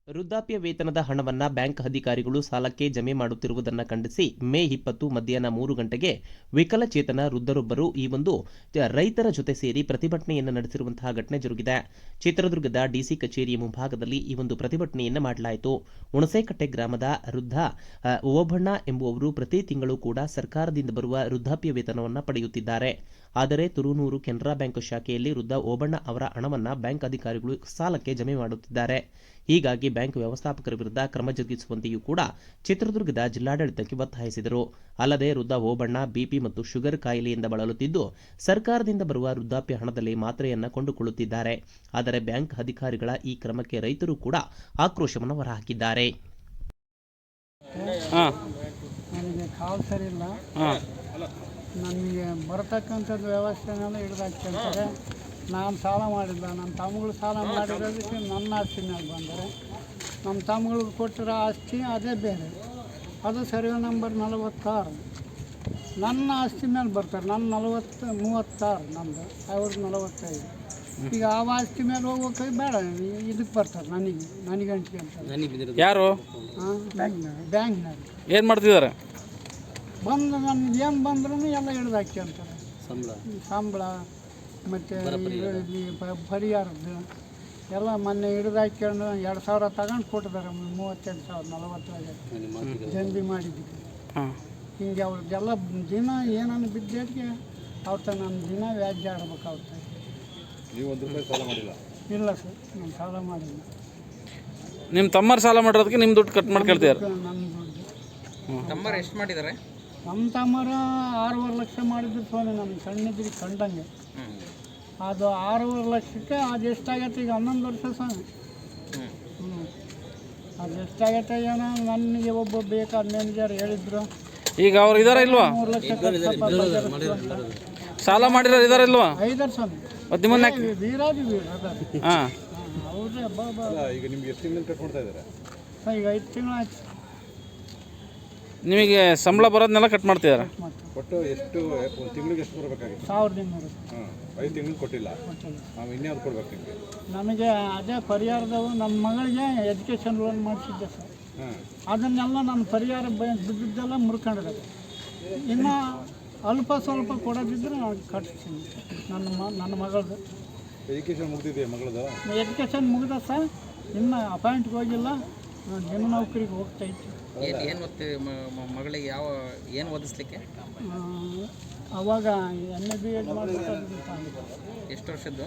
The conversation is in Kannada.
ವೃದ್ಧಾಪ್ಯ ವೇತನದ ಹಣವನ್ನು ಬ್ಯಾಂಕ್ ಅಧಿಕಾರಿಗಳು ಸಾಲಕ್ಕೆ ಜಮೆ ಮಾಡುತ್ತಿರುವುದನ್ನು ಖಂಡಿಸಿ ಮೇ 20 ಮಧ್ಯಾಹ್ನ 3 ಗಂಟೆಗೆ ವಿಕಲಚೇತನ ವೃದ್ಧರೊಬ್ಬರು ಈ ಒಂದು ರೈತರ ಜೊತೆ ಸೇರಿ ಪ್ರತಿಭಟನೆಯನ್ನು ನಡೆಸಿರುವಂತಹ ಘಟನೆ ಜರುಗಿದೆ. ಚಿತ್ರದುರ್ಗದ ಡಿಸಿ ಕಚೇರಿಯ ಮುಂಭಾಗದಲ್ಲಿ ಈ ಒಂದು ಪ್ರತಿಭಟನೆಯನ್ನು ಮಾಡಲಾಯಿತು. ಹುಣಸೇಕಟ್ಟೆ ಗ್ರಾಮದ ವೃದ್ಧ ಓಬಣ್ಣ ಎಂಬುವವರು ಪ್ರತಿ ತಿಂಗಳು ಕೂಡ ಸರ್ಕಾರದಿಂದ ಬರುವ ವೃದ್ಧಾಪ್ಯ ವೇತನವನ್ನು ಪಡೆಯುತ್ತಿದ್ದಾರೆ. ಆದರೆ ತುರುನೂರು ಕೆನರಾ ಬ್ಯಾಂಕ್ ಶಾಖೆಯಲ್ಲಿ ವೃದ್ಧ ಓಬಣ್ಣ ಅವರ ಹಣವನ್ನು ಬ್ಯಾಂಕ್ ಅಧಿಕಾರಿಗಳು ಸಾಲಕ್ಕೆ ಜಮೆ ಮಾಡುತ್ತಿದ್ದಾರೆ. ಹೀಗಾಗಿ ಬ್ಯಾಂಕ್ ವ್ಯವಸ್ಥಾಪಕರ ವಿರುದ್ಧ ಕ್ರಮ ಜರುಗಿಸುವಂತೆಯೂ ಕೂಡ ಚಿತ್ರದುರ್ಗದ ಜಿಲ್ಲಾಡಳಿತಕ್ಕೆ ಒತ್ತಾಯಿಸಿದರು. ಅಲ್ಲದೆ ವೃದ್ಧ ಓಬಣ್ಣ ಬಿಪಿ ಮತ್ತು ಶುಗರ್ ಕಾಯಿಲೆಯಿಂದ ಬಳಲುತ್ತಿದ್ದು ಸರ್ಕಾರದಿಂದ ಬರುವ ವೃದ್ಧಾಪ್ಯ ಹಣದಲ್ಲಿ ಮಾತ್ರೆಯನ್ನು ಕೊಂಡುಕೊಳ್ಳುತ್ತಿದ್ದಾರೆ. ಆದರೆ ಬ್ಯಾಂಕ್ ಅಧಿಕಾರಿಗಳ ಈ ಕ್ರಮಕ್ಕೆ ರೈತರು ಕೂಡ ಆಕ್ರೋಶವನ್ನು ಹೊರಹಾಕಿದ್ದಾರೆ. ನನಗೆ ಕಾಲು ಸರಿ ಇಲ್ಲ, ನನಗೆ ಬರತಕ್ಕಂಥದ್ದು ವ್ಯವಸ್ಥೆನೆಲ್ಲ ಹಿಡಿದಾಕ್ತಾರೆ. ನಾನು ಸಾಲ ಮಾಡಿಲ್ಲ, ನನ್ನ ತಮ್ಮಗಳು ಸಾಲ ಮಾಡಿರೋದಕ್ಕೆ ನನ್ನ ಆಸ್ತಿ ಮೇಲೆ ಬಂದರೆ, ನಮ್ಮ ತಮ್ಮಗಳಿಗೆ ಕೊಟ್ಟಿರೋ ಆಸ್ತಿ ಅದೇ ಬೇರೆ, ಅದು ಸರ್ವೆ ನಂಬರ್ 46. ನನ್ನ ಆಸ್ತಿ ಮೇಲೆ ಬರ್ತಾರೆ. ನನ್ನ 36, ನಮ್ಮದು ಅವ್ರದ್ದು 45. ಈಗ ಆ ಆಸ್ತಿ ಮೇಲೆ ಹೋಗೋಕೆ ಬೇಡ, ಇದಕ್ಕೆ ಬರ್ತಾರೆ ನನಗೆ ಅಂಟಿಗೆ ಅಂತ. ಯಾರು? ಬ್ಯಾಂಕ್ನಾಗ ಏನು ಮಾಡ್ತಿದ್ದಾರೆ? ಬಂದು ನನಗೆ ಏನು ಬಂದ್ರೂ ಎಲ್ಲ ಹಿಡ್ದಾಕಿ ಅಂತಾರೆ. ಸಂಬಳ ಮತ್ತು ಪರಿಹಾರದ್ದು ಎಲ್ಲ ಮೊನ್ನೆ ಹಿಡಿದಾಕೊಂಡು 2,000 ತಗೊಂಡು ಕೊಟ್ಟಿದ್ದಾರೆ. 32,000 40 ಜಂಬಿ ಮಾಡಿದ್ದೀವಿ. ಹಿಂಗೆ ಅವ್ರದ್ದೆಲ್ಲ ದಿನ ಏನನ್ನು ಬಿದ್ದಕ್ಕೆ ಅವ್ರ ನನ್ನ ದಿನ ವ್ಯಾಜ್ಯ ಆಡ್ಬೇಕಾಗುತ್ತೆ. ಇಲ್ಲ ಸರ್, ನಾನು ಸಾಲ ಮಾಡಿಲ್ಲ. ನಿಮ್ಮ ತಮ್ಮರು ಸಾಲ ಮಾಡಿರೋದಕ್ಕೆ ನಿಮ್ಮ ದುಡ್ಡು ಕಟ್ ಮಾಡ್ಕೊಳ್ತೀರ? ನನ್ನ ದುಡ್ಡು ತಮ್ಮರು ಎಷ್ಟು ಮಾಡಿದ್ದಾರೆ? ನಮ್ಮ ತಮ್ಮರು 6.5 ಲಕ್ಷ ಮಾಡಿದ್ರು ಸ್ವಾಮಿ. ನಮ್ಗೆ ಸಣ್ಣದ್ರಿಗೆ ಕಂಡಂಗೆ ಅದು 6.5 ಲಕ್ಷಕ್ಕೆ ಅದು ಎಷ್ಟಾಗತ್ತೆ ಈಗ 11 ವರ್ಷ ಸ್ವಾಮಿ. ಅದು ಎಷ್ಟಾಗತ್ತೆ ಏನೋ ನನಗೆ ಒಬ್ಬ ಬೇಕಾದ ಮ್ಯಾನೇಜರ್ ಹೇಳಿದ್ರು. ಈಗ ಅವ್ರು ಇದಾರ ಇಲ್ವಾ? 3 ಲಕ್ಷ ಸಾಲ ಮಾಡಿರೋರು ಇದಾರ ಇಲ್ವಾ? 5 ಸ್ವಾಮಿ. ನಿಮ್ಮನ್ನ ವೀರಾಜು ಅದ. ಹಾಂ, ಹೌದ್ರಿ. ಈಗ ನಿಮ್ಗೆ ಎಷ್ಟು ತಿಂಗಳು ಕಟ್ ಮಾಡ್ತಾ ಇದ್ದಾರೆ? ಈಗ 5 ತಿಂಗಳು ಆಯ್ತು. ನಿಮಗೆ ಸಂಬಳ ಬರೋದನ್ನೆಲ್ಲ ಕಟ್ ಮಾಡ್ತಿದ್ದಾರೆ? ಒಟ್ಟು ಎಷ್ಟು ಒಂದು ತಿಂಗಳಿಗೆ ಎಷ್ಟು ಬರಬೇಕಾಗಿತ್ತು? 1,200. 5 ತಿಂಗಳು ಕೊಟ್ಟಿಲ್ಲ. ನಾವು ಇನ್ಯಾವ್ದು ಕೊಡ್ಬೇಕು ನಿಮಗೆ? ನಮಗೆ ಅದೇ ಪರಿಹಾರದವು ನಮ್ಮ ಮಗಳಿಗೆ ಎಜುಕೇಷನ್ ಲೋನ್ ಮಾಡಿಸಿದ್ದೆ ಸರ್. ಅದನ್ನೆಲ್ಲ ನನ್ನ ಪರಿಹಾರ ಬಿದ್ದಿದ್ದೆಲ್ಲ ಮುರ್ಕೊಂಡಿದ್ದಾರೆ. ಇನ್ನು ಅಲ್ಪ ಸ್ವಲ್ಪ ಕೊಡೋದಿದ್ರೆ ನಾನು ಕಟ್ತೀನಿ. ನನ್ನ ಮಗಳದು ಎಜುಕೇಷನ್ ಮುಗಿದಿದೆ ಮಗಳದು? ಎಜುಕೇಷನ್ ಮುಗಿದ ಸರ್, ಇನ್ನು ಅಪಾಯಿಂಟ್ಗೆ ಹೋಗಿಲ್ಲ, ಜನ ನೌಕರಿಗೆ ಹೋಗ್ತಾಯಿತ್ತು. ಏನು ಓದ್ತೀವಿ ಮಗಳಿಗೆ? ಏನು ಓದಿಸ್ಲಿಕ್ಕೆ? ಅವಾಗ MA BEd ಮಾಡಬೇಕಾಗಿತ್ತು. ಎಷ್ಟು ವರ್ಷದ್ದು?